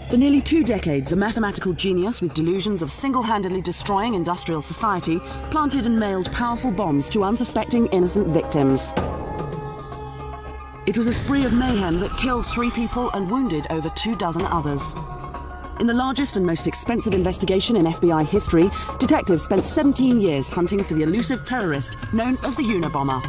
For nearly 2 decades, a mathematical genius with delusions of single-handedly destroying industrial society planted and mailed powerful bombs to unsuspecting innocent victims. It was a spree of mayhem that killed 3 people and wounded over 24 others. In the largest and most expensive investigation in FBI history, detectives spent 17 years hunting for the elusive terrorist known as the Unabomber.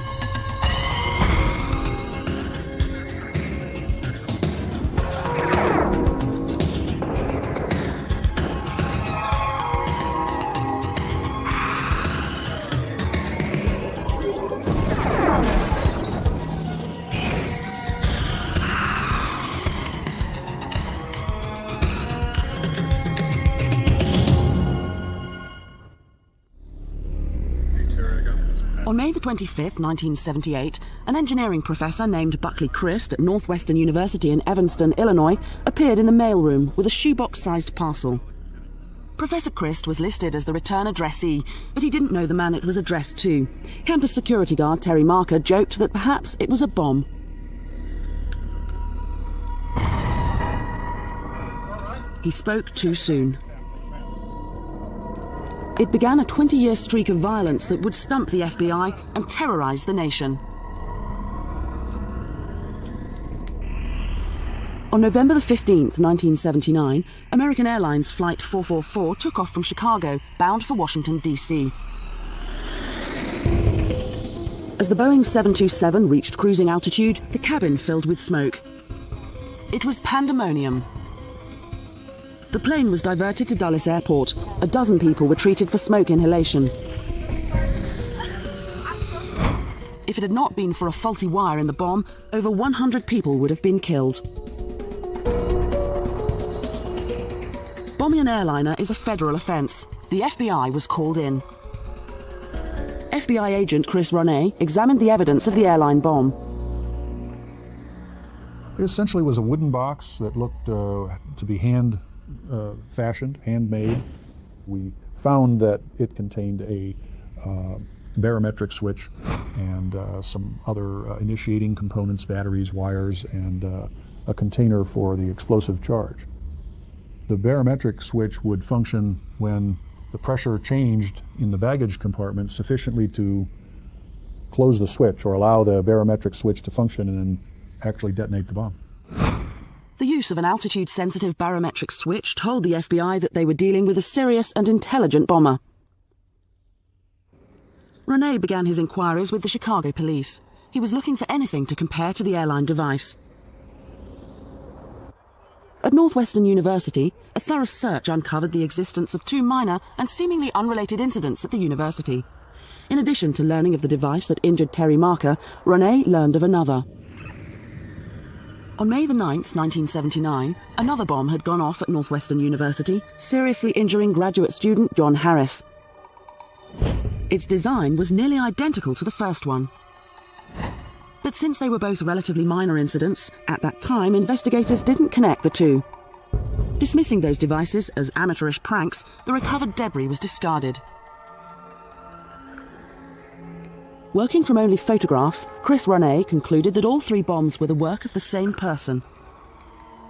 On May the 25th, 1978, an engineering professor named Buckley Christ at Northwestern University in Evanston, Illinois, appeared in the mailroom with a shoebox-sized parcel. Professor Christ was listed as the return addressee, but he didn't know the man it was addressed to. Campus security guard Terry Marker joked that perhaps it was a bomb. He spoke too soon. It began a 20-year streak of violence that would stump the FBI and terrorize the nation. On November the 15th, 1979, American Airlines Flight 444 took off from Chicago, bound for Washington, D.C. As the Boeing 727 reached cruising altitude, the cabin filled with smoke. It was pandemonium. The plane was diverted to Dulles Airport. A dozen people were treated for smoke inhalation. If it had not been for a faulty wire in the bomb, over 100 people would have been killed. Bombing an airliner is a federal offense. The FBI was called in. FBI agent Chris Ronay examined the evidence of the airline bomb. It essentially was a wooden box that looked to be fashioned, handmade. We found that it contained a barometric switch and some other initiating components, batteries, wires, and a container for the explosive charge. The barometric switch would function when the pressure changed in the baggage compartment sufficiently to close the switch or allow the barometric switch to function and then actually detonate the bomb. The use of an altitude-sensitive barometric switch told the FBI that they were dealing with a serious and intelligent bomber. Ronay began his inquiries with the Chicago police. He was looking for anything to compare to the airline device. At Northwestern University, a thorough search uncovered the existence of 2 minor and seemingly unrelated incidents at the university. In addition to learning of the device that injured Terry Marker, Ronay learned of another. On May the 9th, 1979, another bomb had gone off at Northwestern University, seriously injuring graduate student John Harris. Its design was nearly identical to the first one. But since they were both relatively minor incidents, at that time investigators didn't connect the two. Dismissing those devices as amateurish pranks, the recovered debris was discarded. Working from only photographs, Chris Ronay concluded that all 3 bombs were the work of the same person.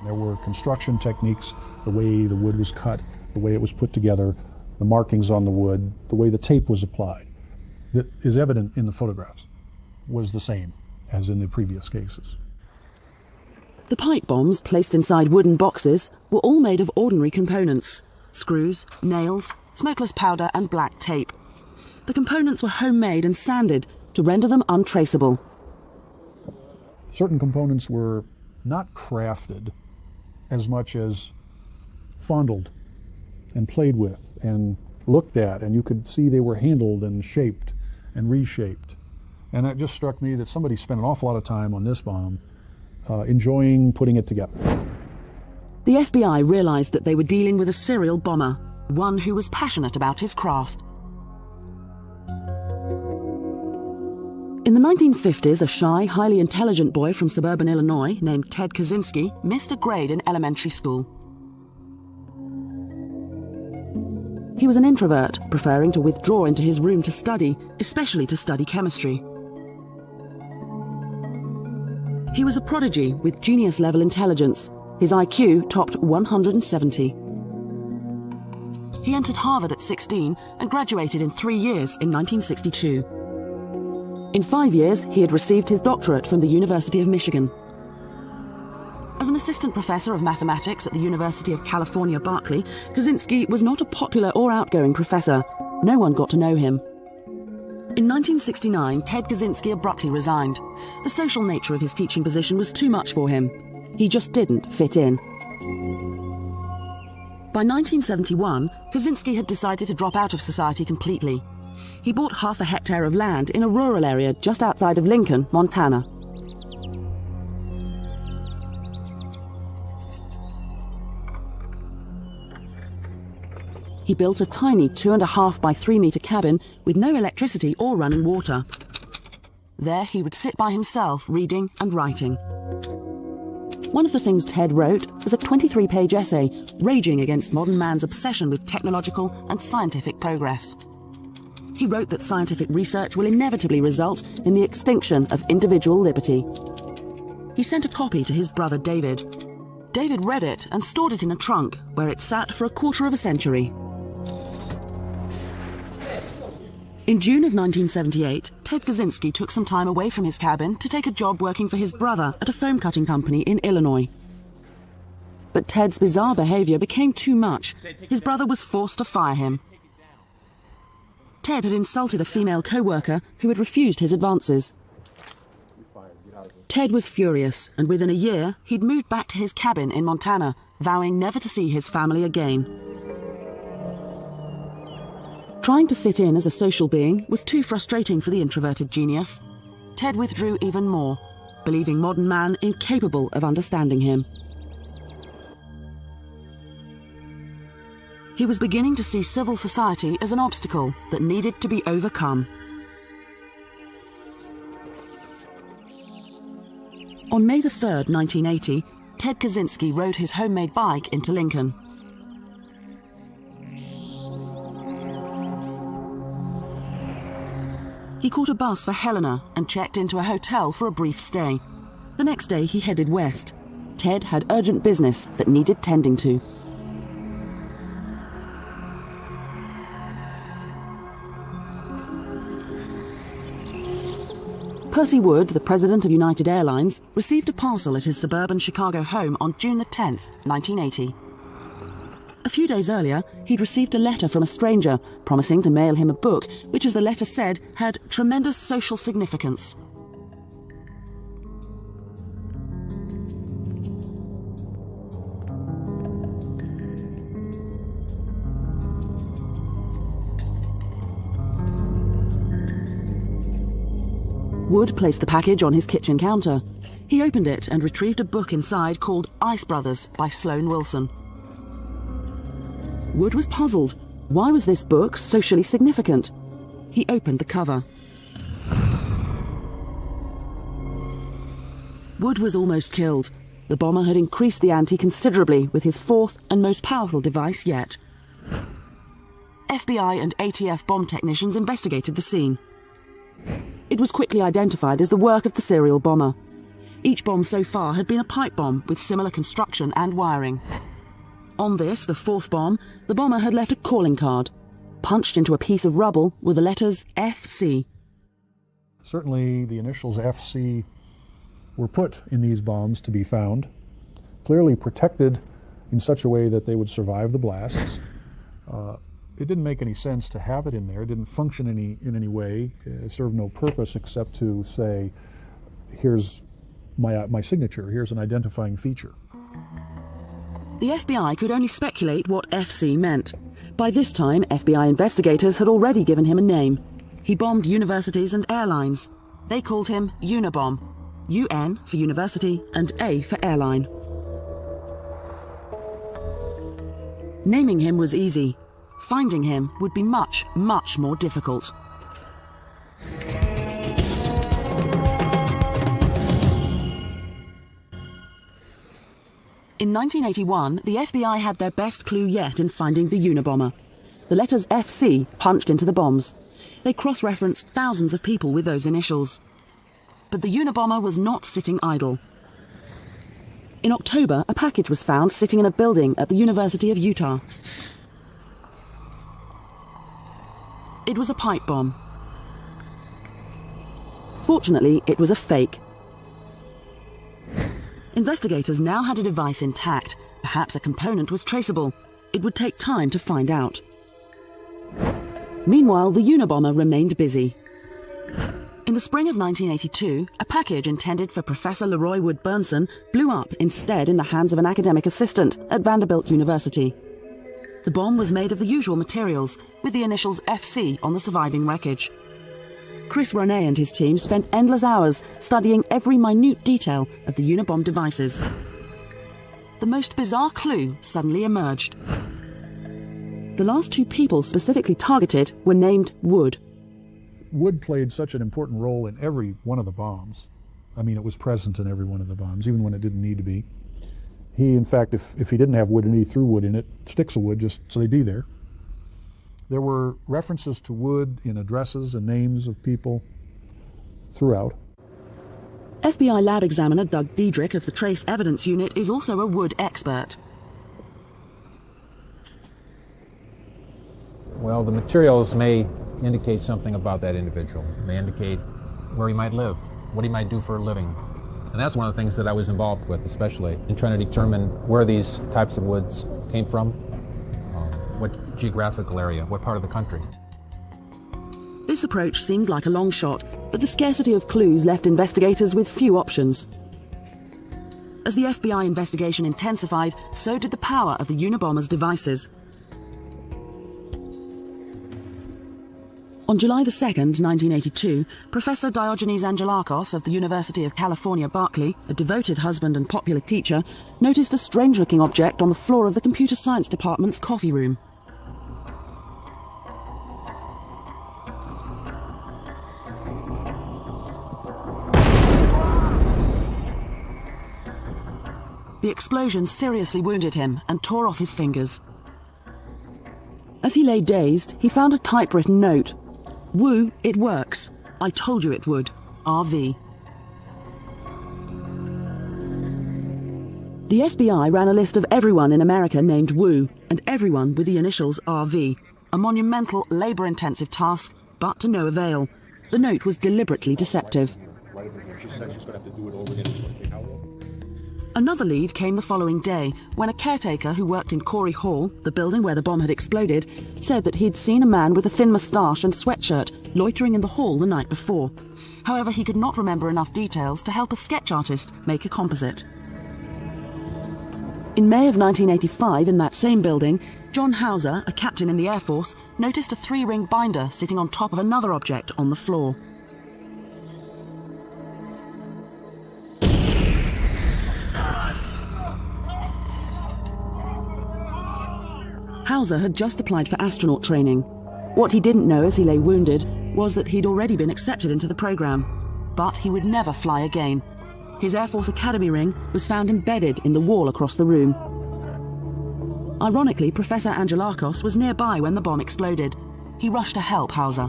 There were construction techniques, the way the wood was cut, the way it was put together, the markings on the wood, the way the tape was applied, that is evident in the photographs, was the same as in the previous cases. The pipe bombs, placed inside wooden boxes, were all made of ordinary components: screws, nails, smokeless powder and black tape. The components were homemade and sanded to render them untraceable. Certain components were not crafted as much as fondled and played with and looked at, and you could see they were handled and shaped and reshaped. And it just struck me that somebody spent an awful lot of time on this bomb enjoying putting it together. The FBI realized that they were dealing with a serial bomber, one who was passionate about his craft. In the 1950s, a shy, highly intelligent boy from suburban Illinois named Ted Kaczynski missed a grade in elementary school. He was an introvert, preferring to withdraw into his room to study, especially to study chemistry. He was a prodigy with genius-level intelligence, His IQ topped 170. He entered Harvard at 16 and graduated in 3 years in 1962. In 5 years, he had received his doctorate from the University of Michigan. As an assistant professor of mathematics at the University of California, Berkeley, Kaczynski was not a popular or outgoing professor. No one got to know him. In 1969, Ted Kaczynski abruptly resigned. The social nature of his teaching position was too much for him. He just didn't fit in. By 1971, Kaczynski had decided to drop out of society completely. He bought half a hectare of land in a rural area just outside of Lincoln, Montana. He built a tiny 2.5 by 3 meter cabin with no electricity or running water. There he would sit by himself, reading and writing. One of the things Ted wrote was a 23-page essay raging against modern man's obsession with technological and scientific progress. He wrote that scientific research will inevitably result in the extinction of individual liberty. He sent a copy to his brother David. David read it and stored it in a trunk, where it sat for a quarter of a century. In June of 1978, Ted Kaczynski took some time away from his cabin to take a job working for his brother at a foam cutting company in Illinois. But Ted's bizarre behavior became too much. His brother was forced to fire him. Ted had insulted a female co-worker who had refused his advances. Ted was furious, and within a year, he'd moved back to his cabin in Montana, vowing never to see his family again. Trying to fit in as a social being was too frustrating for the introverted genius. Ted withdrew even more, believing modern man incapable of understanding him. He was beginning to see civil society as an obstacle that needed to be overcome. On May 3rd, 1980, Ted Kaczynski rode his homemade bike into Lincoln. He caught a bus for Helena and checked into a hotel for a brief stay. The next day he headed west. Ted had urgent business that needed tending to. Percy Wood, the president of United Airlines, received a parcel at his suburban Chicago home on June the 10th, 1980. A few days earlier, he'd received a letter from a stranger promising to mail him a book which, as the letter said, had tremendous social significance. Wood placed the package on his kitchen counter. He opened it and retrieved a book inside called Ice Brothers by Sloan Wilson. Wood was puzzled. Why was this book socially significant? He opened the cover. Wood was almost killed. The bomber had increased the ante considerably with his fourth and most powerful device yet. FBI and ATF bomb technicians investigated the scene. It was quickly identified as the work of the serial bomber. Each bomb so far had been a pipe bomb with similar construction and wiring. On this, the fourth bomb, the bomber had left a calling card. Punched into a piece of rubble were the letters FC. Certainly the initials FC were put in these bombs to be found, clearly protected in such a way that they would survive the blasts. It didn't make any sense to have it in there. It didn't function in any way. It served no purpose except to say, here's my signature, here's an identifying feature. The FBI could only speculate what FC meant. By this time, FBI investigators had already given him a name. He bombed universities and airlines. They called him Unabomb. UN for university and A for airline. Naming him was easy. Finding him would be much, much more difficult. In 1981, the FBI had their best clue yet in finding the Unabomber. The letters FC punched into the bombs. They cross-referenced thousands of people with those initials. But the Unabomber was not sitting idle. In October, a package was found sitting in a building at the University of Utah. It was a pipe bomb. Fortunately, it was a fake. Investigators now had a device intact. Perhaps a component was traceable. It would take time to find out. Meanwhile, the Unabomber remained busy. In the spring of 1982, a package intended for Professor Leroy Wood Burnson blew up instead in the hands of an academic assistant at Vanderbilt University. The bomb was made of the usual materials, with the initials FC on the surviving wreckage. Chris Ronay and his team spent endless hours studying every minute detail of the Unabomber devices. The most bizarre clue suddenly emerged. The last two people specifically targeted were named Wood. Wood played such an important role in every one of the bombs. I mean, it was present in every one of the bombs, even when it didn't need to be. He, in fact, if he didn't have wood and he threw wood in it, sticks of wood, just so they'd be there. There were references to wood in addresses and names of people throughout. FBI lab examiner Doug Diedrich of the Trace Evidence Unit is also a wood expert. Well, the materials may indicate something about that individual. It may indicate where he might live, what he might do for a living. And that's one of the things that I was involved with, especially in trying to determine where these types of woods came from, what geographical area, what part of the country. This approach seemed like a long shot, but the scarcity of clues left investigators with few options. As the FBI investigation intensified, so did the power of the Unabomber's devices. On July 2nd, 1982, Professor Diogenes Angelakos of the University of California, Berkeley, a devoted husband and popular teacher, noticed a strange-looking object on the floor of the computer science department's coffee room. The explosion seriously wounded him and tore off his fingers. As he lay dazed, he found a typewritten note. "Woo, it works. I told you it would. RV." The FBI ran a list of everyone in America named Woo, and everyone with the initials RV, a monumental, labor-intensive task, but to no avail. The note was deliberately deceptive. Another lead came the following day, when a caretaker who worked in Corey Hall, the building where the bomb had exploded, said that he'd seen a man with a thin moustache and sweatshirt loitering in the hall the night before. However, he could not remember enough details to help a sketch artist make a composite. In May of 1985, in that same building, John Hauser, a captain in the Air Force, noticed a 3-ring binder sitting on top of another object on the floor. Hauser had just applied for astronaut training. What he didn't know as he lay wounded was that he'd already been accepted into the program. But he would never fly again. His Air Force Academy ring was found embedded in the wall across the room. Ironically, Professor Angelakos was nearby when the bomb exploded. He rushed to help Hauser.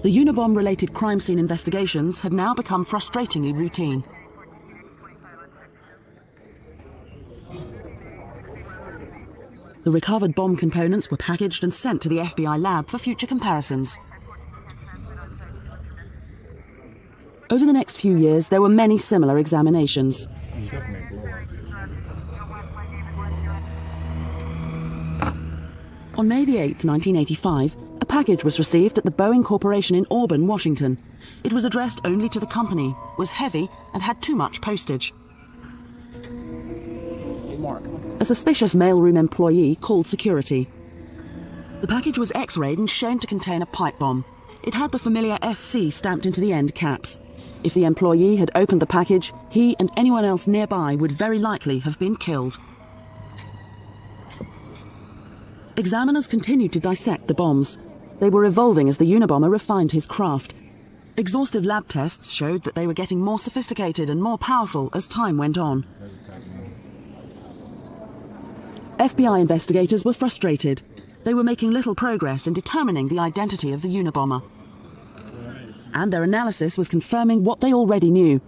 The Unabomber-related crime scene investigations had now become frustratingly routine. The recovered bomb components were packaged and sent to the FBI lab for future comparisons. Over the next few years, there were many similar examinations. On May 8, 1985, a package was received at the Boeing Corporation in Auburn, Washington. It was addressed only to the company, was heavy, and had too much postage. A suspicious mailroom employee called security. The package was X-rayed and shown to contain a pipe bomb. It had the familiar FC stamped into the end caps. If the employee had opened the package, he and anyone else nearby would very likely have been killed. Examiners continued to dissect the bombs. They were evolving as the Unabomber refined his craft. Exhaustive lab tests showed that they were getting more sophisticated and more powerful as time went on. FBI investigators were frustrated. They were making little progress in determining the identity of the Unabomber. and their analysis was confirming what they already knew.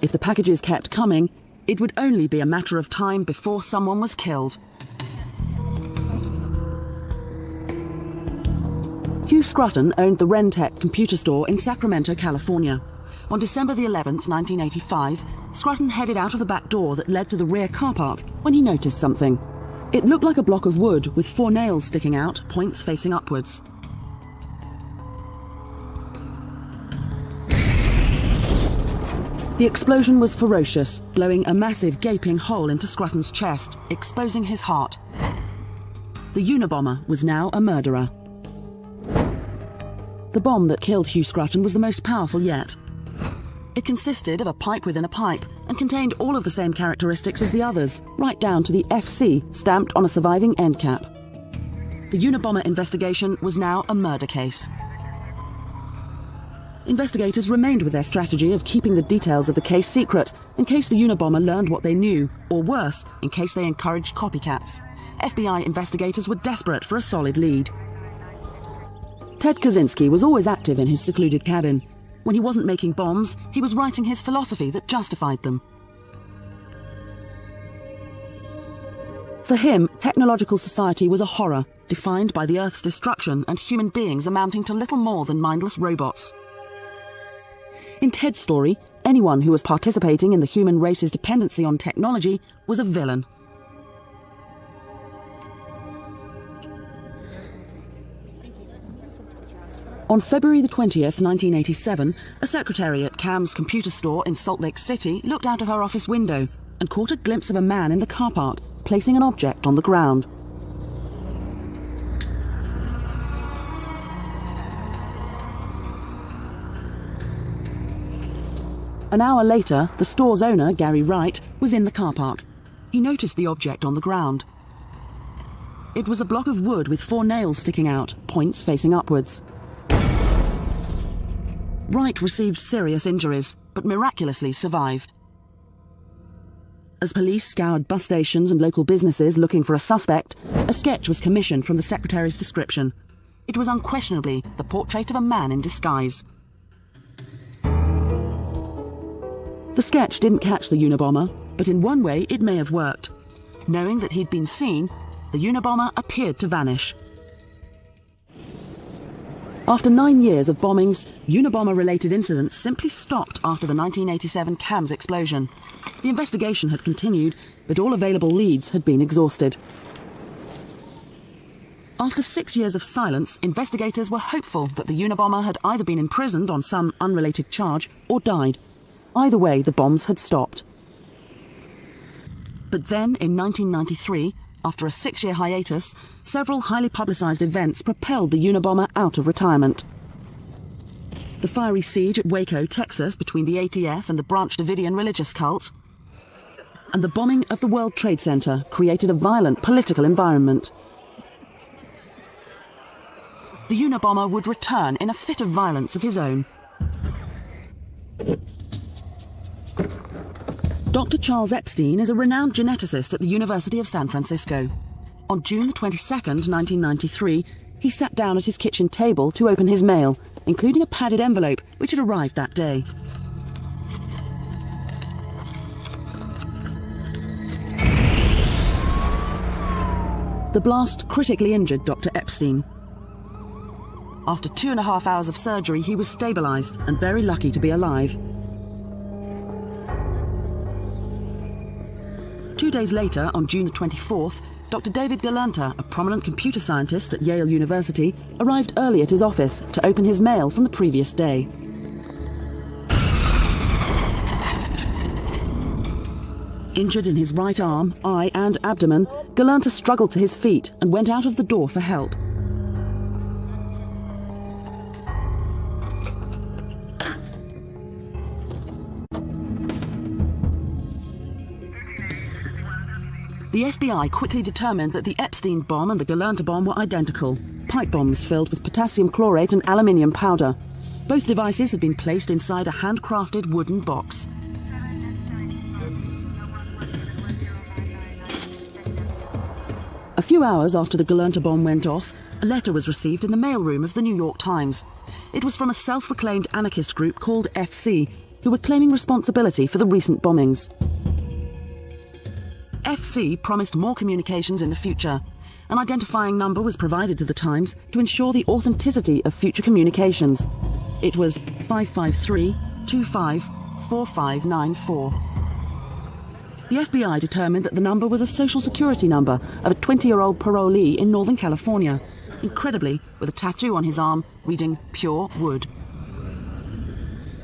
If the packages kept coming, it would only be a matter of time before someone was killed. Hugh Scruton owned the Rentec computer store in Sacramento, California. On December the 11th, 1985, Scruton headed out of the back door that led to the rear car park when he noticed something. It looked like a block of wood with 4 nails sticking out, points facing upwards. The explosion was ferocious, blowing a massive gaping hole into Scruton's chest, exposing his heart. The Unabomber was now a murderer. The bomb that killed Hugh Scruton was the most powerful yet. It consisted of a pipe within a pipe and contained all of the same characteristics as the others, right down to the FC stamped on a surviving end cap. The Unabomber investigation was now a murder case. Investigators remained with their strategy of keeping the details of the case secret in case the Unabomber learned what they knew, or worse, in case they encouraged copycats. FBI investigators were desperate for a solid lead. Ted Kaczynski was always active in his secluded cabin. When he wasn't making bombs, he was writing his philosophy that justified them. For him, technological society was a horror, defined by the Earth's destruction and human beings amounting to little more than mindless robots. In Ted's story, anyone who was participating in the human race's dependency on technology was a villain. On February the 20th, 1987, a secretary at Cam's computer store in Salt Lake City looked out of her office window and caught a glimpse of a man in the car park placing an object on the ground. An hour later, the store's owner, Gary Wright, was in the car park. He noticed the object on the ground. It was a block of wood with 4 nails sticking out, points facing upwards. Wright received serious injuries, but miraculously survived. As police scoured bus stations and local businesses looking for a suspect, a sketch was commissioned from the secretary's description. It was unquestionably the portrait of a man in disguise. The sketch didn't catch the Unabomber, but in one way it may have worked. Knowing that he'd been seen, the Unabomber appeared to vanish. After 9 years of bombings, Unabomber-related incidents simply stopped after the 1987 Cam's explosion. The investigation had continued, but all available leads had been exhausted. After 6 years of silence, investigators were hopeful that the Unabomber had either been imprisoned on some unrelated charge or died. Either way, the bombs had stopped. But then, in 1993, after a 6-year hiatus, several highly publicised events propelled the Unabomber out of retirement. The fiery siege at Waco, Texas, between the ATF and the Branch Davidian religious cult, and the bombing of the World Trade Center created a violent political environment. The Unabomber would return in a fit of violence of his own. Dr. Charles Epstein is a renowned geneticist at the University of San Francisco. On June 22, 1993, he sat down at his kitchen table to open his mail, including a padded envelope which had arrived that day. The blast critically injured Dr. Epstein. After 2.5 hours of surgery, he was stabilized and very lucky to be alive. 2 days later, on June 24th, Dr. David Galanta, a prominent computer scientist at Yale University, arrived early at his office to open his mail from the previous day. Injured in his right arm, eye and abdomen, Galanta struggled to his feet and went out of the door for help. The FBI quickly determined that the Epstein bomb and the Galanta bomb were identical, pipe bombs filled with potassium chlorate and aluminium powder. Both devices had been placed inside a handcrafted wooden box. A few hours after the Galanta bomb went off, a letter was received in the mailroom of the New York Times. It was from a self-proclaimed anarchist group called FC, who were claiming responsibility for the recent bombings. FC promised more communications in the future. An identifying number was provided to the Times to ensure the authenticity of future communications. It was 553-25-4594. The FBI determined that the number was a social security number of a 20-year-old parolee in Northern California, incredibly with a tattoo on his arm reading "Pure Wood."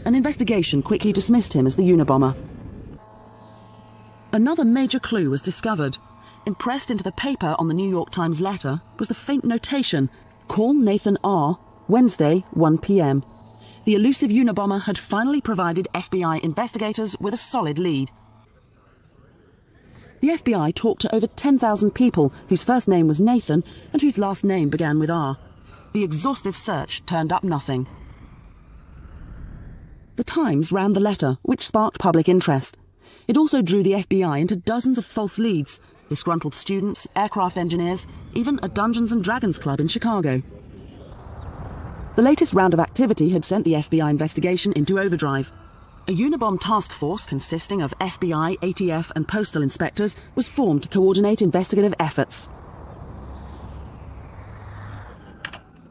An investigation quickly dismissed him as the Unabomber. Another major clue was discovered. Impressed into the paper on the New York Times letter was the faint notation, "Call Nathan R., Wednesday, 1 p.m. The elusive Unabomber had finally provided FBI investigators with a solid lead. The FBI talked to over 10,000 people whose first name was Nathan and whose last name began with R. The exhaustive search turned up nothing. The Times ran the letter, which sparked public interest. It also drew the FBI into dozens of false leads, disgruntled students, aircraft engineers, even a Dungeons and Dragons club in Chicago. The latest round of activity had sent the FBI investigation into overdrive. A Unabomber task force consisting of FBI, ATF and postal inspectors was formed to coordinate investigative efforts.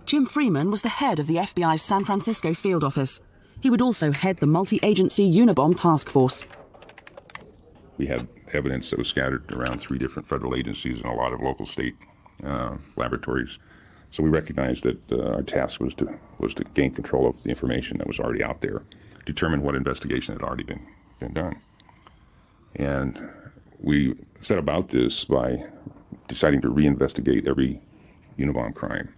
Jim Freeman was the head of the FBI's San Francisco field office. He would also head the multi-agency Unabomber task force. We had evidence that was scattered around 3 different federal agencies and a lot of local state laboratories. So we recognized that our task was to gain control of the information that was already out there, determine what investigation had already been done. And we set about this by deciding to reinvestigate every Unabomber crime.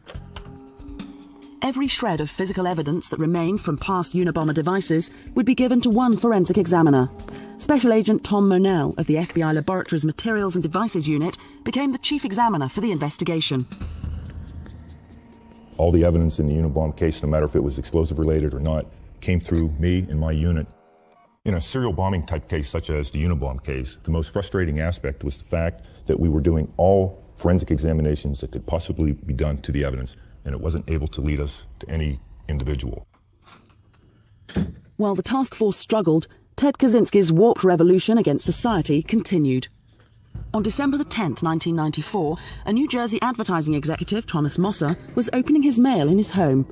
Every shred of physical evidence that remained from past Unabomber devices would be given to one forensic examiner. Special Agent Tom Monell of the FBI Laboratories Materials and Devices Unit became the chief examiner for the investigation. All the evidence in the Unabomber case, no matter if it was explosive related or not, came through me and my unit. In a serial bombing type case such as the Unabomber case, the most frustrating aspect was the fact that we were doing all forensic examinations that could possibly be done to the evidence, and it wasn't able to lead us to any individual. While the task force struggled, Ted Kaczynski's warped revolution against society continued. On December the 10th, 1994, a New Jersey advertising executive, Thomas Mosser, was opening his mail in his home.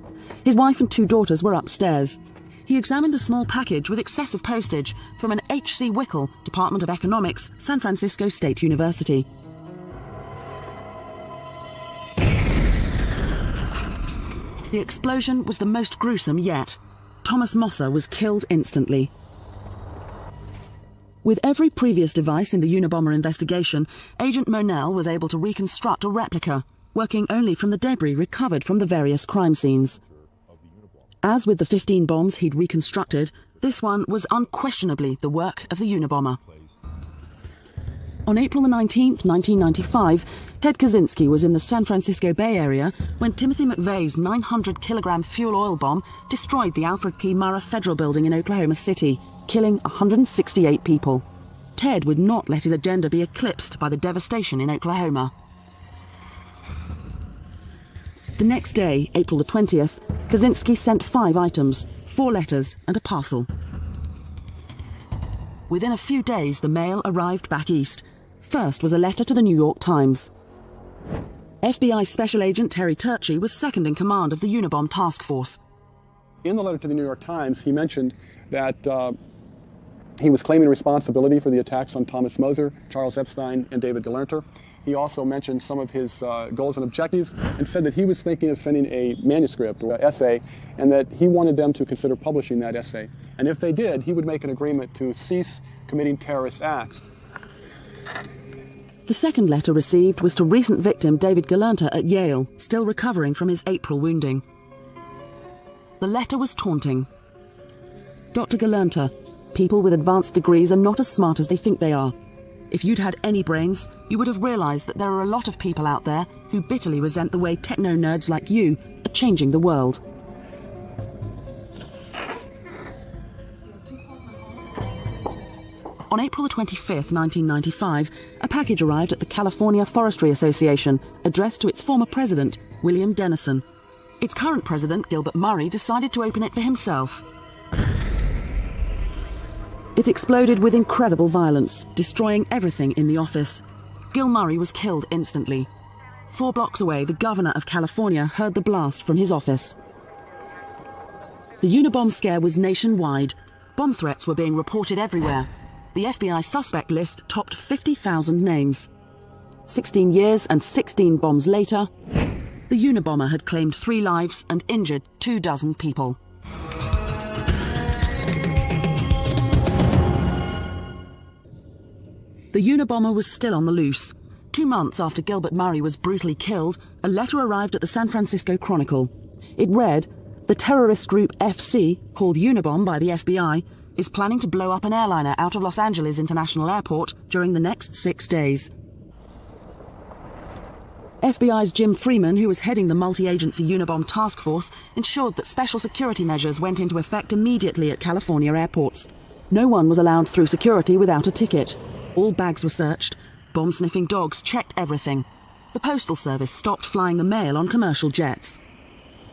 His wife and 2 daughters were upstairs. He examined a small package with excessive postage from an H.C. Wickel, Department of Economics, San Francisco State University. The explosion was the most gruesome yet. Thomas Mosser was killed instantly. With every previous device in the Unabomber investigation, Agent Monell was able to reconstruct a replica, working only from the debris recovered from the various crime scenes. As with the 15 bombs he'd reconstructed, this one was unquestionably the work of the Unabomber. On April the 19th, 1995, Ted Kaczynski was in the San Francisco Bay Area when Timothy McVeigh's 900-kilogram fuel oil bomb destroyed the Alfred P. Murrah Federal Building in Oklahoma City, killing 168 people. Ted would not let his agenda be eclipsed by the devastation in Oklahoma. The next day, April the 20th, Kaczynski sent 5 items, 4 letters and a parcel. Within a few days, the mail arrived back east. First was a letter to the New York Times. FBI Special Agent Terry Turchi was second in command of the Unabomber task force. In the letter to the New York Times, he mentioned that he was claiming responsibility for the attacks on Thomas Moser, Charles Epstein, and David Gelernter. He also mentioned some of his goals and objectives and said that he was thinking of sending a manuscript or essay and that he wanted them to consider publishing that essay. And if they did, he would make an agreement to cease committing terrorist acts. The second letter received was to recent victim David Gelernter at Yale, still recovering from his April wounding. The letter was taunting. Dr. Gelernter, people with advanced degrees are not as smart as they think they are. If you'd had any brains, you would have realized that there are a lot of people out there who bitterly resent the way techno-nerds like you are changing the world. On April 25th, 1995, a package arrived at the California Forestry Association, addressed to its former president, William Dennison. Its current president, Gilbert Murray, decided to open it for himself. It exploded with incredible violence, destroying everything in the office. Gil Murray was killed instantly. 4 blocks away, the governor of California heard the blast from his office. The Unabomber scare was nationwide. Bomb threats were being reported everywhere. The FBI suspect list topped 50,000 names. 16 years and 16 bombs later, the Unabomber had claimed 3 lives and injured 24 people. The Unabomber was still on the loose. 2 months after Gilbert Murray was brutally killed, a letter arrived at the San Francisco Chronicle. It read, "The terrorist group FC, called Unabomber by the FBI, is planning to blow up an airliner out of Los Angeles International Airport during the next 6 days." FBI's Jim Freeman, who was heading the multi-agency Unabomber task force, ensured that special security measures went into effect immediately at California airports. No one was allowed through security without a ticket. All bags were searched. Bomb-sniffing dogs checked everything. The Postal Service stopped flying the mail on commercial jets.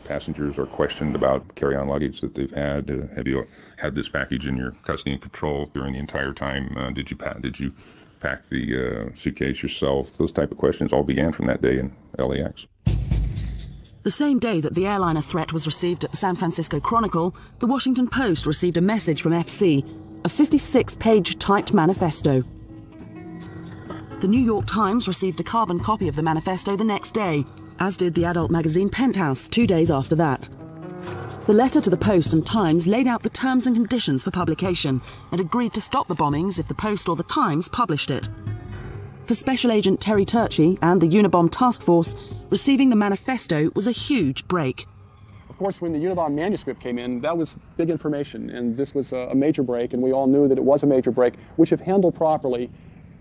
Passengers are questioned about carry-on luggage that they've had. Have you had this package in your custody and control during the entire time? Did you pack the suitcase yourself? Those type of questions all began from that day in LAX. The same day that the airliner threat was received at the San Francisco Chronicle, the Washington Post received a message from FC, a 56-page typed manifesto. The New York Times received a carbon copy of the manifesto the next day, as did the adult magazine Penthouse 2 days after that. The letter to the Post and Times laid out the terms and conditions for publication and agreed to stop the bombings if the Post or the Times published it. For Special Agent Terry Turchie and the Unabomber Task Force, receiving the manifesto was a huge break. Of course, when the Unabomber manuscript came in, that was big information, and this was a major break, and we all knew that it was a major break, which, if handled properly,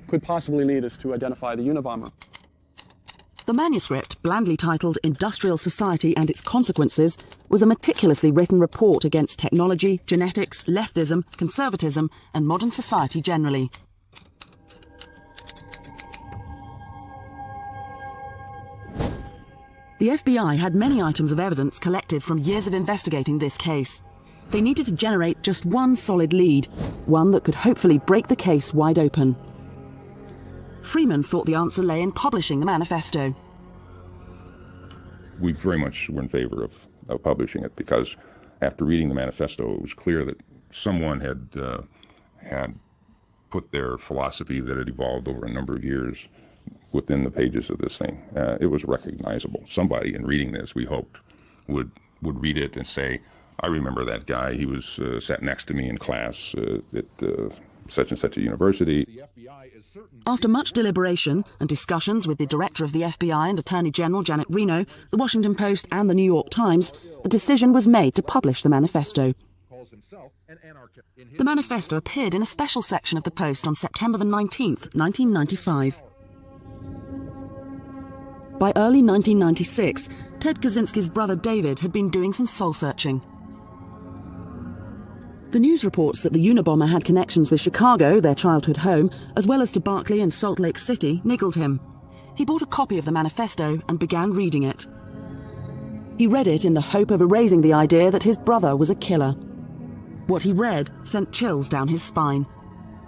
could possibly lead us to identify the Unabomber. The manuscript, blandly titled Industrial Society and Its Consequences, was a meticulously written report against technology, genetics, leftism, conservatism, and modern society generally. The FBI had many items of evidence collected from years of investigating this case. They needed to generate just one solid lead, one that could hopefully break the case wide open. Freeman thought the answer lay in publishing the manifesto. We very much were in favor of publishing it because after reading the manifesto, it was clear that someone had put their philosophy that had evolved over a number of years within the pages of this thing. It was recognizable. Somebody in reading this, we hoped, would read it and say, I remember that guy. He was sat next to me in class at such and such a university. After much deliberation and discussions with the director of the FBI and Attorney General Janet Reno, the Washington Post and the New York Times, the decision was made to publish the manifesto. The manifesto appeared in a special section of the Post on September the 19th, 1995. By early 1996, Ted Kaczynski's brother David had been doing some soul-searching. The news reports that the Unabomber had connections with Chicago, their childhood home, as well as to Berkeley and Salt Lake City, niggled him. He bought a copy of the manifesto and began reading it. He read it in the hope of erasing the idea that his brother was a killer. What he read sent chills down his spine.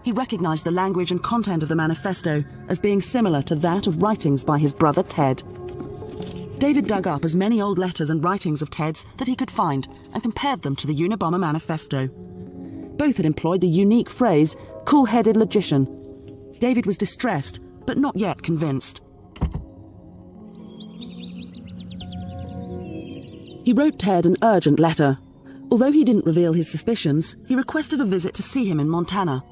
He recognized the language and content of the manifesto as being similar to that of writings by his brother Ted. David dug up as many old letters and writings of Ted's that he could find and compared them to the Unabomber manifesto. Both had employed the unique phrase, cool-headed logician. David was distressed, but not yet convinced. He wrote Ted an urgent letter. Although he didn't reveal his suspicions, he requested a visit to see him in Montana.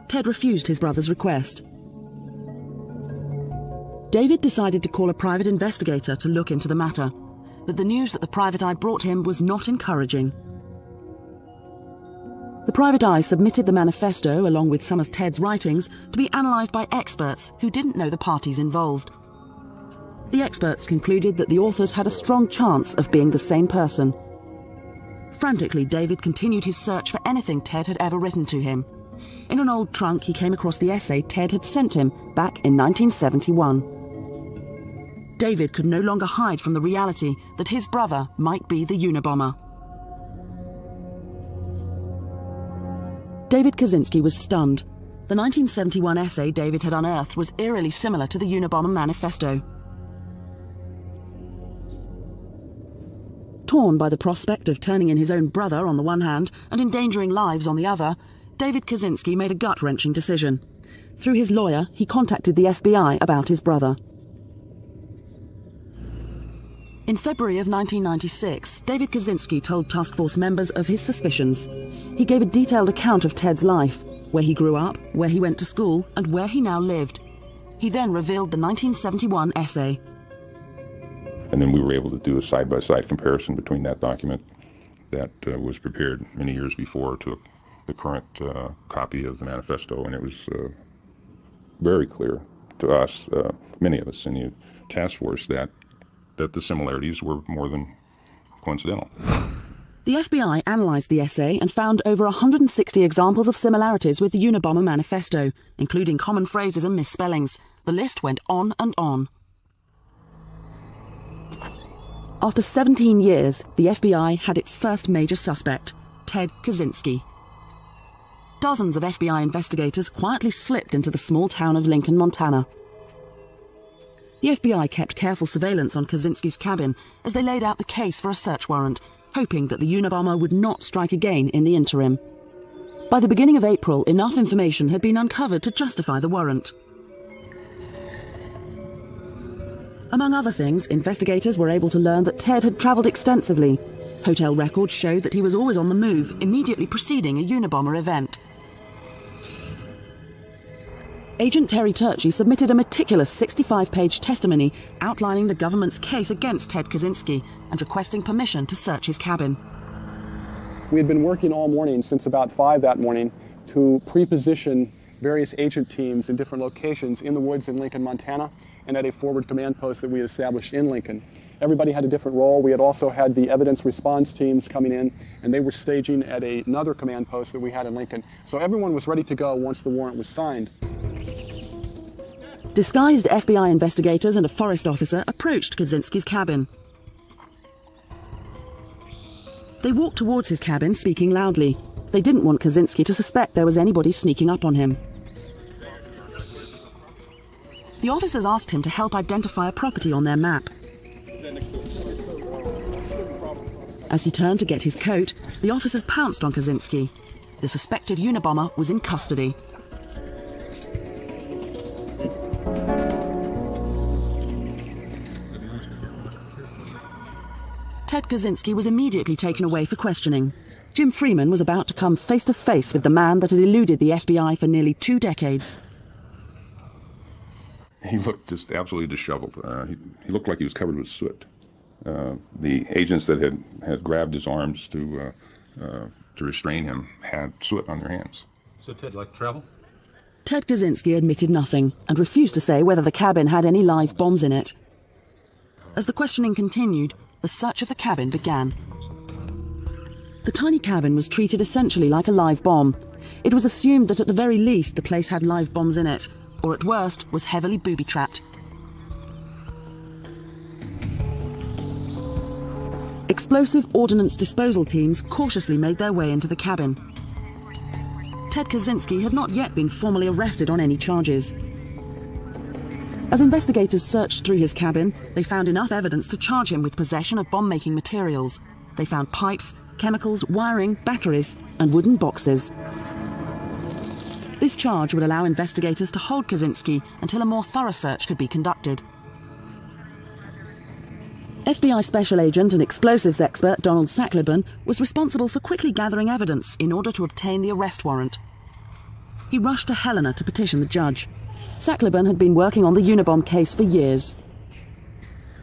Ted refused his brother's request. David decided to call a private investigator to look into the matter, but the news that the private eye brought him was not encouraging. The private eye submitted the manifesto, along with some of Ted's writings, to be analysed by experts who didn't know the parties involved. The experts concluded that the authors had a strong chance of being the same person. Frantically, David continued his search for anything Ted had ever written to him. In an old trunk, he came across the essay Ted had sent him back in 1971. David could no longer hide from the reality that his brother might be the Unabomber. David Kaczynski was stunned. The 1971 essay David had unearthed was eerily similar to the Unabomber manifesto. Torn by the prospect of turning in his own brother on the one hand and endangering lives on the other, David Kaczynski made a gut-wrenching decision. Through his lawyer, he contacted the FBI about his brother. In February of 1996, David Kaczynski told task force members of his suspicions. He gave a detailed account of Ted's life, where he grew up, where he went to school, and where he now lived. He then revealed the 1971 essay. And then we were able to do a side-by-side comparison between that document that was prepared many years before to the current copy of the manifesto, and it was very clear to us, many of us in the task force, that the similarities were more than coincidental. The FBI analysed the essay and found over 160 examples of similarities with the Unabomber manifesto, including common phrases and misspellings. The list went on and on. After 17 years, the FBI had its first major suspect, Ted Kaczynski. Dozens of FBI investigators quietly slipped into the small town of Lincoln, Montana. The FBI kept careful surveillance on Kaczynski's cabin as they laid out the case for a search warrant, hoping that the Unabomber would not strike again in the interim. By the beginning of April, enough information had been uncovered to justify the warrant. Among other things, investigators were able to learn that Ted had travelled extensively. Hotel records showed that he was always on the move, immediately preceding a Unabomber event. Agent Terry Turchi submitted a meticulous 65-page testimony outlining the government's case against Ted Kaczynski and requesting permission to search his cabin. We had been working all morning, since about 5 that morning, to pre-position various agent teams in different locations in the woods in Lincoln, Montana, and at a forward command post that we had established in Lincoln. Everybody had a different role. We had also had the evidence response teams coming in, and they were staging at another command post that we had in Lincoln. So everyone was ready to go once the warrant was signed. Disguised FBI investigators and a forest officer approached Kaczynski's cabin. They walked towards his cabin, speaking loudly. They didn't want Kaczynski to suspect there was anybody sneaking up on him. The officers asked him to help identify a property on their map. As he turned to get his coat, the officers pounced on Kaczynski. The suspected Unabomber was in custody. Ted Kaczynski was immediately taken away for questioning. Jim Freeman was about to come face to face with the man that had eluded the FBI for nearly 2 decades. He looked just absolutely disheveled. He looked like he was covered with soot. The agents that had grabbed his arms to restrain him had soot on their hands. So Ted, like travel? Ted Kaczynski admitted nothing and refused to say whether the cabin had any live bombs in it. As the questioning continued, the search of the cabin began. The tiny cabin was treated essentially like a live bomb. It was assumed that at the very least the place had live bombs in it, or at worst was heavily booby-trapped. Explosive ordnance disposal teams cautiously made their way into the cabin. Ted Kaczynski had not yet been formally arrested on any charges. As investigators searched through his cabin, they found enough evidence to charge him with possession of bomb-making materials. They found pipes, chemicals, wiring, batteries, and wooden boxes. This charge would allow investigators to hold Kaczynski until a more thorough search could be conducted. FBI Special Agent and explosives expert Donald Sackleben was responsible for quickly gathering evidence in order to obtain the arrest warrant. He rushed to Helena to petition the judge. Sackleben had been working on the Unabomber case for years.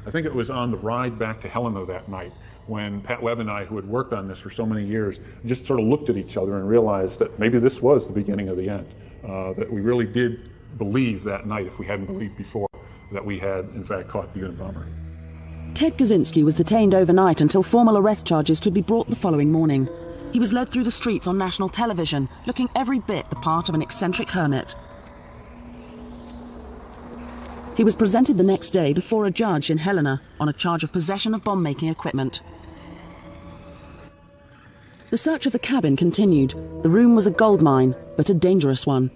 I think it was on the ride back to Helena that night when Pat Webb and I, who had worked on this for so many years, just sort of looked at each other and realized that maybe this was the beginning of the end, that we really did believe that night, if we hadn't believed before, that we had, in fact, caught the Unabomber. Ted Kaczynski was detained overnight until formal arrest charges could be brought the following morning. He was led through the streets on national television, looking every bit the part of an eccentric hermit. He was presented the next day before a judge in Helena on a charge of possession of bomb-making equipment. The search of the cabin continued. The room was a gold mine, but a dangerous one.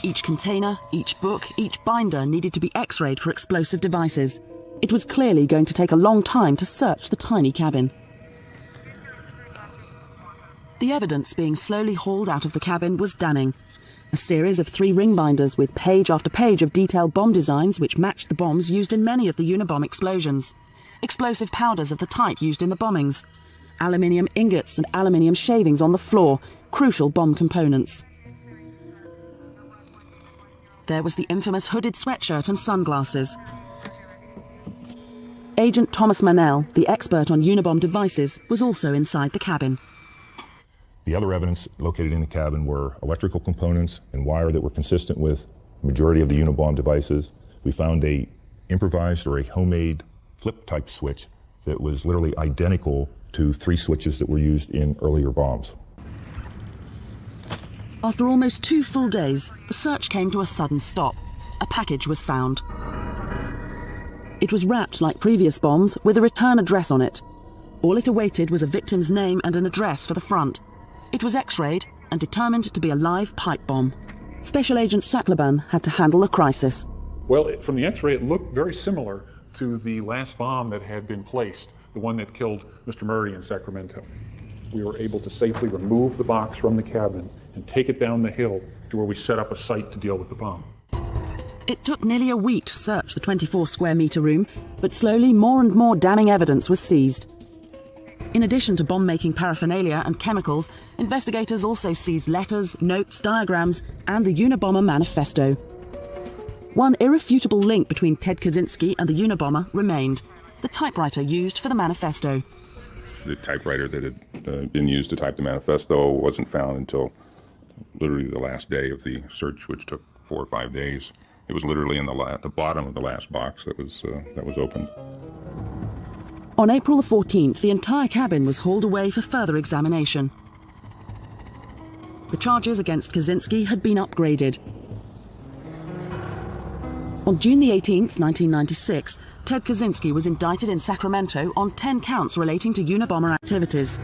Each container, each book, each binder needed to be X-rayed for explosive devices. It was clearly going to take a long time to search the tiny cabin. The evidence being slowly hauled out of the cabin was damning. A series of 3 ring binders with page after page of detailed bomb designs which matched the bombs used in many of the Unabomb explosions. Explosive powders of the type used in the bombings. Aluminium ingots and aluminium shavings on the floor, crucial bomb components. There was the infamous hooded sweatshirt and sunglasses. Agent Thomas Manel, the expert on Unabomb devices, was also inside the cabin. The other evidence located in the cabin were electrical components and wire that were consistent with the majority of the Unabomb devices. We found a improvised or a homemade flip-type switch that was literally identical to 3 switches that were used in earlier bombs. After almost 2 full days, the search came to a sudden stop. A package was found. It was wrapped like previous bombs with a return address on it. All it awaited was a victim's name and an address for the front. It was X-rayed and determined to be a live pipe bomb. Special Agent Saklaban had to handle the crisis. Well, from the X-ray, it looked very similar to the last bomb that had been placed, the one that killed Mr. Murray in Sacramento. We were able to safely remove the box from the cabin and take it down the hill to where we set up a site to deal with the bomb. It took nearly a week to search the 24-square-meter room, but slowly more and more damning evidence was seized. In addition to bomb-making paraphernalia and chemicals, investigators also seized letters, notes, diagrams, and the Unabomber manifesto. One irrefutable link between Ted Kaczynski and the Unabomber remained: the typewriter used for the manifesto. The typewriter that had been used to type the manifesto wasn't found until literally the last day of the search, which took 4 or 5 days. It was literally in the bottom of the last box that was opened. On April the 14th, the entire cabin was hauled away for further examination. The charges against Kaczynski had been upgraded. On June the 18th, 1996, Ted Kaczynski was indicted in Sacramento on 10 counts relating to Unabomber activities.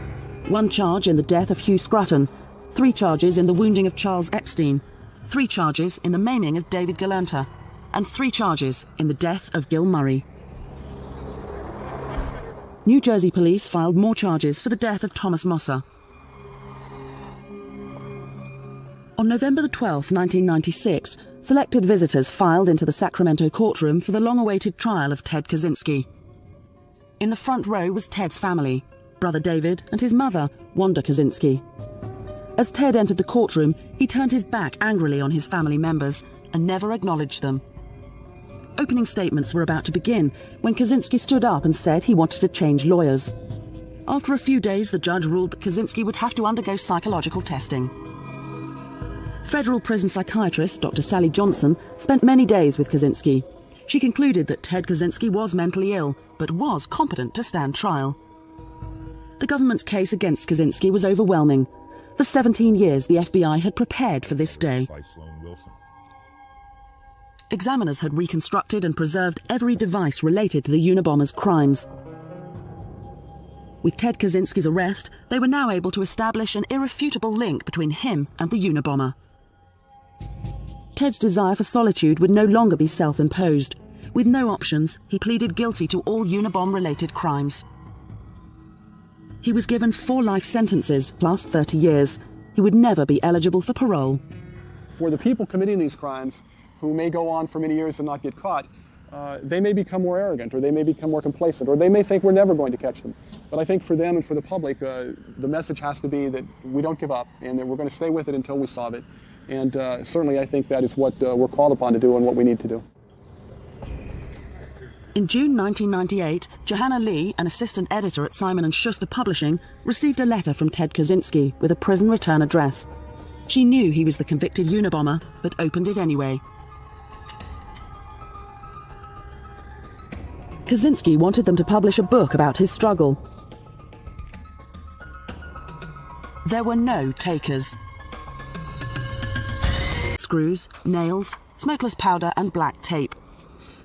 1 charge in the death of Hugh Scruton, 3 charges in the wounding of Charles Epstein, 3 charges in the maiming of David Galernter, and 3 charges in the death of Gil Murray. New Jersey police filed more charges for the death of Thomas Mosser. On November the 12th, 1996, selected visitors filed into the Sacramento courtroom for the long-awaited trial of Ted Kaczynski. In the front row was Ted's family, brother David and his mother, Wanda Kaczynski. As Ted entered the courtroom, he turned his back angrily on his family members and never acknowledged them. Opening statements were about to begin when Kaczynski stood up and said he wanted to change lawyers. After a few days, the judge ruled that Kaczynski would have to undergo psychological testing. Federal prison psychiatrist Dr. Sally Johnson spent many days with Kaczynski. She concluded that Ted Kaczynski was mentally ill, but was competent to stand trial. The government's case against Kaczynski was overwhelming. For 17 years, the FBI had prepared for this day. Examiners had reconstructed and preserved every device related to the Unabomber's crimes. With Ted Kaczynski's arrest, they were now able to establish an irrefutable link between him and the Unabomber. Ted's desire for solitude would no longer be self-imposed. With no options, he pleaded guilty to all Unabomb-related crimes. He was given 4 life sentences, plus 30 years. He would never be eligible for parole. For the people committing these crimes, who may go on for many years and not get caught, they may become more arrogant, or they may become more complacent, or they may think we're never going to catch them. But I think for them and for the public, the message has to be that we don't give up and that we're going to stay with it until we solve it. And certainly I think that is what we're called upon to do and what we need to do. In June 1998, Johanna Lee, an assistant editor at Simon & Schuster Publishing, received a letter from Ted Kaczynski with a prison return address. She knew he was the convicted Unabomber, but opened it anyway. Kaczynski wanted them to publish a book about his struggle. There were no takers. Screws, nails, smokeless powder and black tape.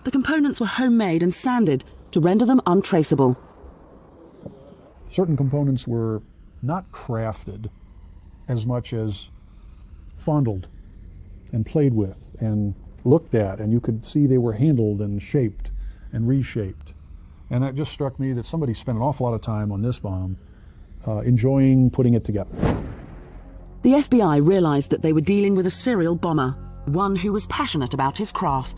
The components were homemade and sanded to render them untraceable. Certain components were not crafted as much as fondled and played with and looked at, and you could see they were handled and shaped and reshaped. And it just struck me that somebody spent an awful lot of time on this bomb enjoying putting it together. The FBI realized that they were dealing with a serial bomber, one who was passionate about his craft.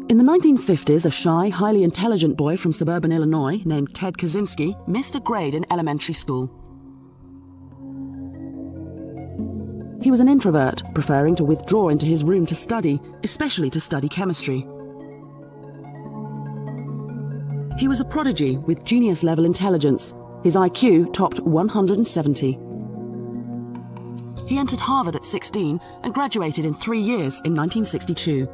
In the 1950s, a shy, highly intelligent boy from suburban Illinois named Ted Kaczynski missed a grade in elementary school. He was an introvert, preferring to withdraw into his room to study, especially to study chemistry. He was a prodigy with genius-level intelligence. His IQ topped 170. He entered Harvard at 16 and graduated in 3 years in 1962.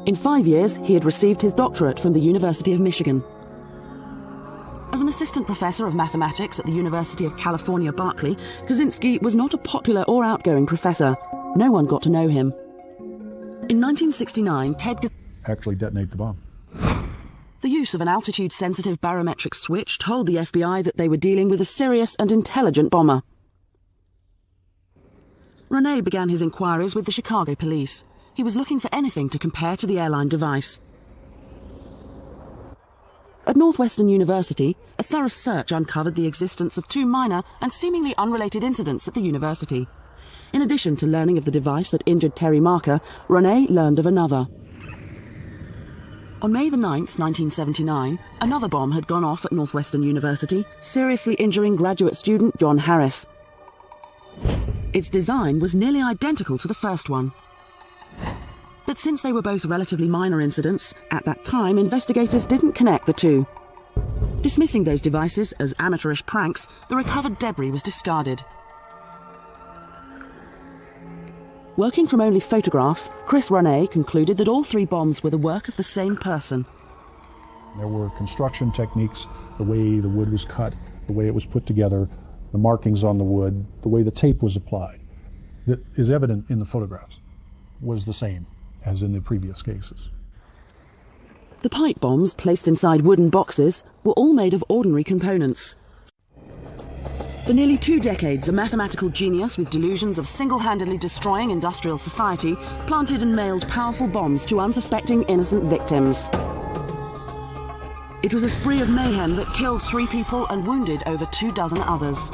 In 5 years, he had received his doctorate from the University of Michigan. As an assistant professor of mathematics at the University of California, Berkeley, Kaczynski was not a popular or outgoing professor. No one got to know him. In 1969, Ted Actually detonate the bomb. The use of an altitude-sensitive barometric switch told the FBI that they were dealing with a serious and intelligent bomber. Rene began his inquiries with the Chicago police. He was looking for anything to compare to the airline device. At Northwestern University, a thorough search uncovered the existence of 2 minor and seemingly unrelated incidents at the university. In addition to learning of the device that injured Terry Marker, Rene learned of another. On May the 9th, 1979, another bomb had gone off at Northwestern University, seriously injuring graduate student John Harris. Its design was nearly identical to the first one. But since they were both relatively minor incidents, at that time investigators didn't connect the two. Dismissing those devices as amateurish pranks, the recovered debris was discarded. Working from only photographs, Chris Rene concluded that all 3 bombs were the work of the same person. There were construction techniques, the way the wood was cut, the way it was put together, the markings on the wood, the way the tape was applied, that is evident in the photographs, was the same as in the previous cases. The pipe bombs, placed inside wooden boxes, were all made of ordinary components. For nearly 2 decades, a mathematical genius with delusions of single-handedly destroying industrial society planted and mailed powerful bombs to unsuspecting innocent victims. It was a spree of mayhem that killed 3 people and wounded over 24 others.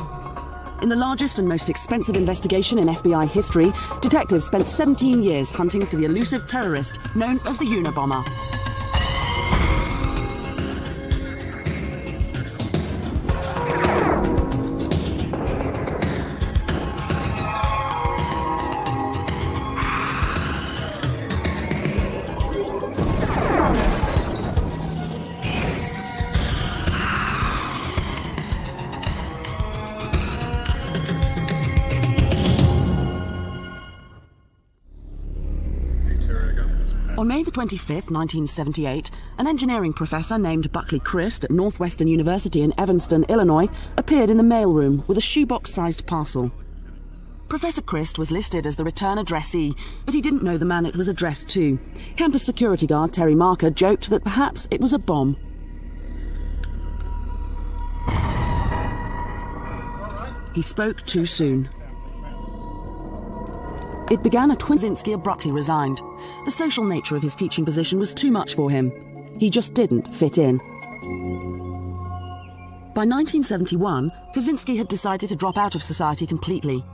In the largest and most expensive investigation in FBI history, detectives spent 17 years hunting for the elusive terrorist known as the Unabomber. On May the 25th, 1978, an engineering professor named Buckley Christ at Northwestern University in Evanston, Illinois, appeared in the mailroom with a shoebox-sized parcel. Professor Christ was listed as the return addressee, but he didn't know the man it was addressed to. Campus security guard Terry Marker joked that perhaps it was a bomb. He spoke too soon. It began a Kaczynski abruptly resigned. The social nature of his teaching position was too much for him. He just didn't fit in. By 1971, Kaczynski had decided to drop out of society completely.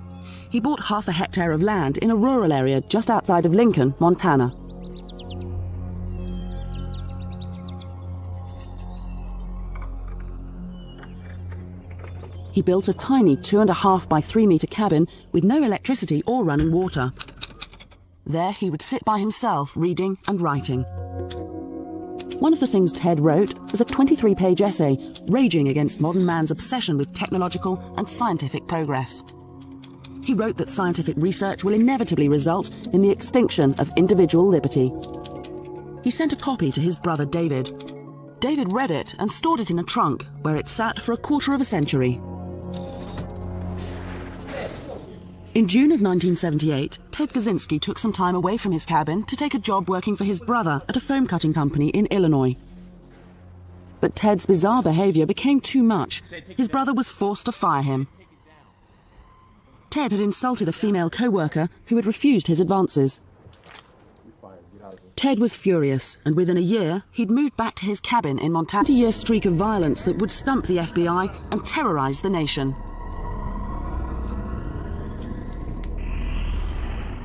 He bought half a hectare of land in a rural area just outside of Lincoln, Montana. He built a tiny 2.5 by 3 meter cabin with no electricity or running water. There he would sit by himself, reading and writing. One of the things Ted wrote was a 23-page essay raging against modern man's obsession with technological and scientific progress. He wrote that scientific research will inevitably result in the extinction of individual liberty. He sent a copy to his brother David. David read it and stored it in a trunk, where it sat for a quarter of a century. In June of 1978, Ted Kaczynski took some time away from his cabin to take a job working for his brother at a foam cutting company in Illinois. But Ted's bizarre behavior became too much. His brother was forced to fire him. Ted had insulted a female co-worker who had refused his advances. Ted was furious, and within a year, he'd moved back to his cabin in Montana. A 20-year streak of violence that would stump the FBI and terrorize the nation.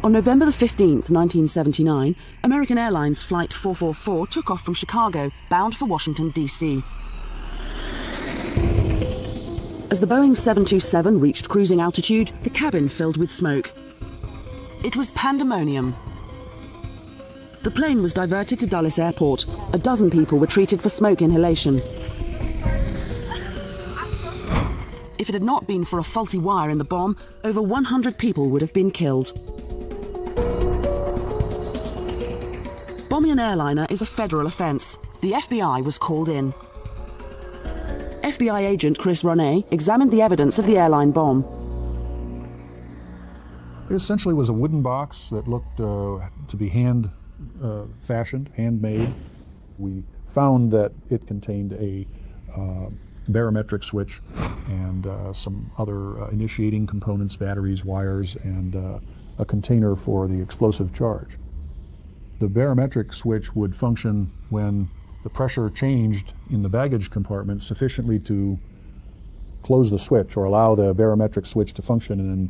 On November the 15th, 1979, American Airlines Flight 444 took off from Chicago, bound for Washington, D.C. As the Boeing 727 reached cruising altitude, the cabin filled with smoke. It was pandemonium. The plane was diverted to Dulles Airport. A dozen people were treated for smoke inhalation. If it had not been for a faulty wire in the bomb, over 100 people would have been killed. Bombing an airliner is a federal offence. The FBI was called in. FBI agent Chris Ronay examined the evidence of the airline bomb. It essentially was a wooden box that looked to be hand-fashioned, handmade. We found that it contained a barometric switch and some other initiating components, batteries, wires, and a container for the explosive charge. The barometric switch would function when the pressure changed in the baggage compartment sufficiently to close the switch or allow the barometric switch to function, and then